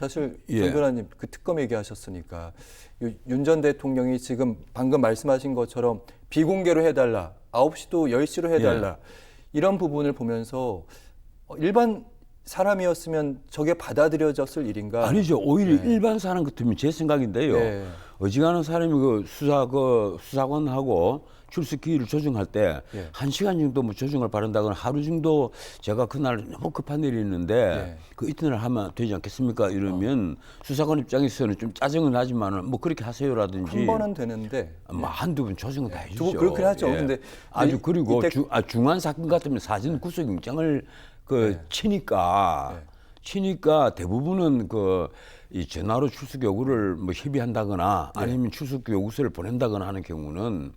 사실 예. 정 변호사님 그 특검 얘기하셨으니까 윤 전 대통령이 지금 방금 말씀하신 것처럼 비공개로 해달라, 9시도 10시로 해달라 이런 부분을 보면서 일반 사람이었으면 저게 받아들여졌을 일인가? 아니죠. 오히려 일반 사람 같으면 제 생각인데요. 네. 어지간한 사람이 수사관하고 출석 기일을 조정할 때 1시간 정도 뭐 조정을 바란다거나 하루 정도 제가 그날 너무 급한 일이 있는데 그 이튿날 하면 되지 않겠습니까? 이러면 수사관 입장에서는 좀 짜증은 나지만은 뭐 그렇게 하세요라든지 한 번은 되는데 뭐 한두 번 조정은 다 해주죠. 그렇긴 하죠. 근데 아주 그리고 중한 사건 같으면 사전 구속영장을 치니까 대부분은 이 전화로 출석 요구를 뭐 협의한다거나 아니면 출석 요구서를 보낸다거나 하는 경우는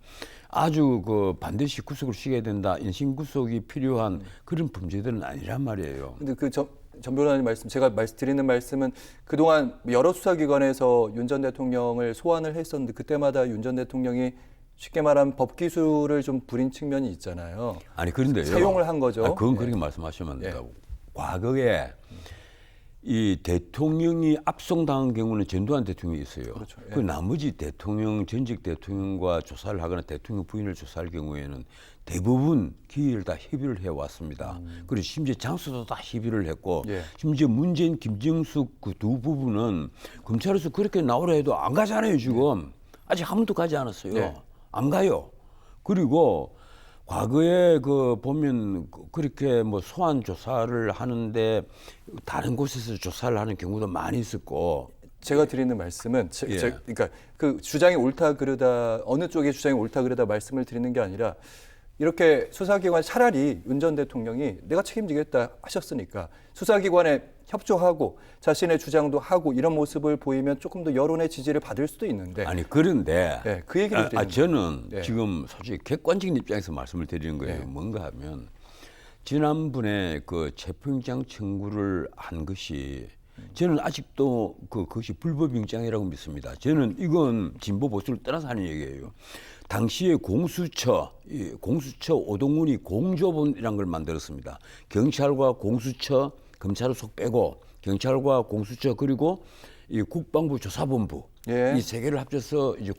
아주 반드시 구속을 시켜야 된다, 인신 구속이 필요한 그런 범죄들은 아니란 말이에요. 근데 전 변호사님 말씀, 제가 드리는 말씀은 그동안 여러 수사기관에서 윤 전 대통령을 소환을 했었는데 그때마다 윤 전 대통령이 쉽게 말하면 법 기술을 좀 부린 측면이 있잖아요. 아니 그런데요. 사용을 한 거죠. 그건 그렇게 말씀하시면 안 된다고. 과거에 이 대통령이 압송당한 경우는 전두환 대통령이 있어요. 그렇죠. 그 나머지 대통령, 전직 대통령과 조사를 하거나 대통령 부인을 조사할 경우에는 대부분 기일을 다 협의를 해왔습니다. 그리고 심지어 장소도 다 협의를 했고 심지어 문재인, 김정숙 그 두 부부는 검찰에서 그렇게 나오라 해도 안 가잖아요 지금. 아직 한 번도 가지 않았어요. 안 가요. 그리고 과거에 보면 그렇게 뭐 소환 조사를 하는데 다른 곳에서 조사를 하는 경우도 많이 있었고. 제가 드리는 말씀은 그러니까 그 주장이 옳다 그르다 어느 쪽의 주장이 옳다 그르다 말씀을 드리는 게 아니라 이렇게 수사기관 차라리 윤 전 대통령이 내가 책임지겠다 하셨으니까 수사기관에 협조하고 자신의 주장도 하고 이런 모습을 보이면 조금 더 여론의 지지를 받을 수도 있는데 아니 그런데 그 얘기를 드리는 저는 지금 솔직히 객관적인 입장에서 말씀을 드리는 거예요. 뭔가 하면 지난번에 그 체포영장 청구를 한 것이 저는 아직도 그것이 불법영장이라고 믿습니다. 저는 이건 진보 보수를 떠나서 하는 얘기예요. 당시에 공수처 오동훈이 공조본이라는 걸 만들었습니다. 경찰과 공수처, 검찰을 속 빼고 경찰과 공수처 그리고 이 국방부 조사본부 이 세 개를 합쳐서 이제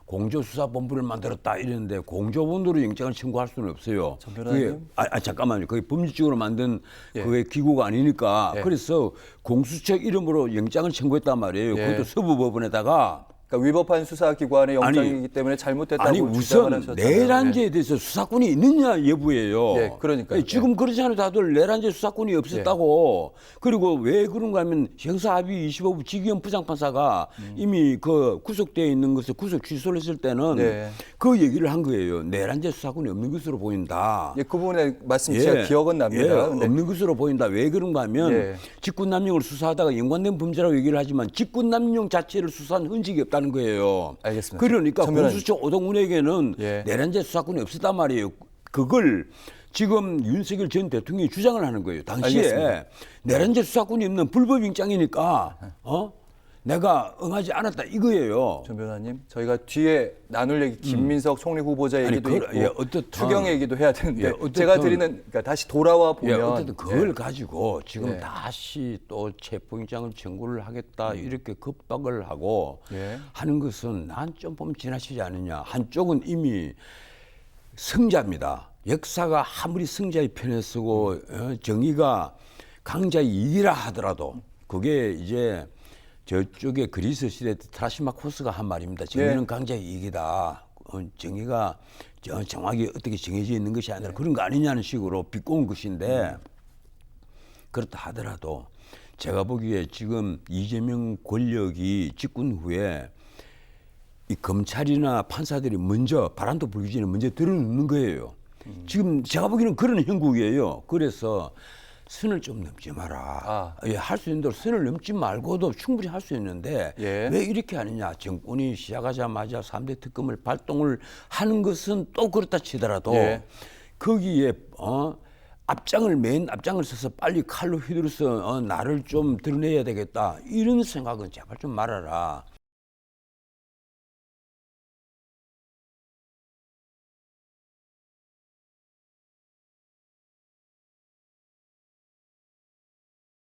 공조수사본부를 만들었다 이랬는데 공조본으로 영장을 청구할 수는 없어요. 그게 잠깐만요. 그게 법률적으로 만든 그게 기구가 아니니까 그래서 공수처 이름으로 영장을 청구했단 말이에요. 그것도 서부법원에다가. 그러니까 위법한 수사기관의 영장이기 때문에 잘못됐다고 주장을 하셨잖아요. 우선 내란죄에 대해서 수사권이 있느냐 여부예요. 그러니까요. 지금 그렇잖아요. 다들 내란죄 수사권이 없었다고. 그리고 왜 그런가 하면 형사합의 25부 지기현 부장판사가 이미 구속되어 있는 것을 구속 취소를 했을 때는 그 얘기를 한 거예요. 내란죄 수사권이 없는 것으로 보인다. 그 부분에 말씀 제가 기억은 납니다. 근데 없는 것으로 보인다. 왜 그런가 하면 직권남용을 수사하다가 연관된 범죄라고 얘기를 하지만 직권남용 자체를 수사한 흔적이 없다. 는 거예요. 알겠습니다. 그러니까 공수처 오동훈에게는 내란죄 수사권이 없었단 말이에요. 그걸 지금 윤석열 전 대통령이 주장을 하는 거예요. 당시에 내란죄 수사권이 없는 불법영장이니까 내가 응하지 않았다 이거예요. 정 변호사님, 저희가 뒤에 나눌 얘기 김민석 총리 후보자 얘기도 있고 추경 얘기도 해야 되는데 제가 드리는 그러니까 다시 돌아와 보면 어쨌든 그걸 가지고 지금 다시 또 체포영장을 청구를 하겠다 이렇게 급박을 하고 하는 것은 난 좀 보면 지나치지 않느냐. 한쪽은 이미 승자입니다. 역사가 아무리 승자의 편에 서고 정의가 강자의 이기라 하더라도 그게 이제 저쪽에 그리스 시대 트라시마코스가 한 말입니다. 정의는 강자의 이익이다. 정의가 정확히 어떻게 정해져 있는 것이 아니라 그런 거 아니냐는 식으로 비꼬은 것인데 그렇다 하더라도 제가 보기에 지금 이재명 권력이 집권 후에 이 검찰이나 판사들이 먼저 바람도 불기 전에 먼저 들어놓는 거예요. 지금 제가 보기에는 그런 형국이에요. 그래서 선을 좀 넘지 마라. 할 수 있는 대로 선을 넘지 말고도 충분히 할 수 있는데 왜 이렇게 하느냐. 정권이 시작하자마자 3대 특검을 발동을 하는 것은 또 그렇다 치더라도 거기에 맨 앞장을 서서 빨리 칼로 휘두르서 나를 좀 드러내야 되겠다. 이런 생각은 제발 좀 말아라.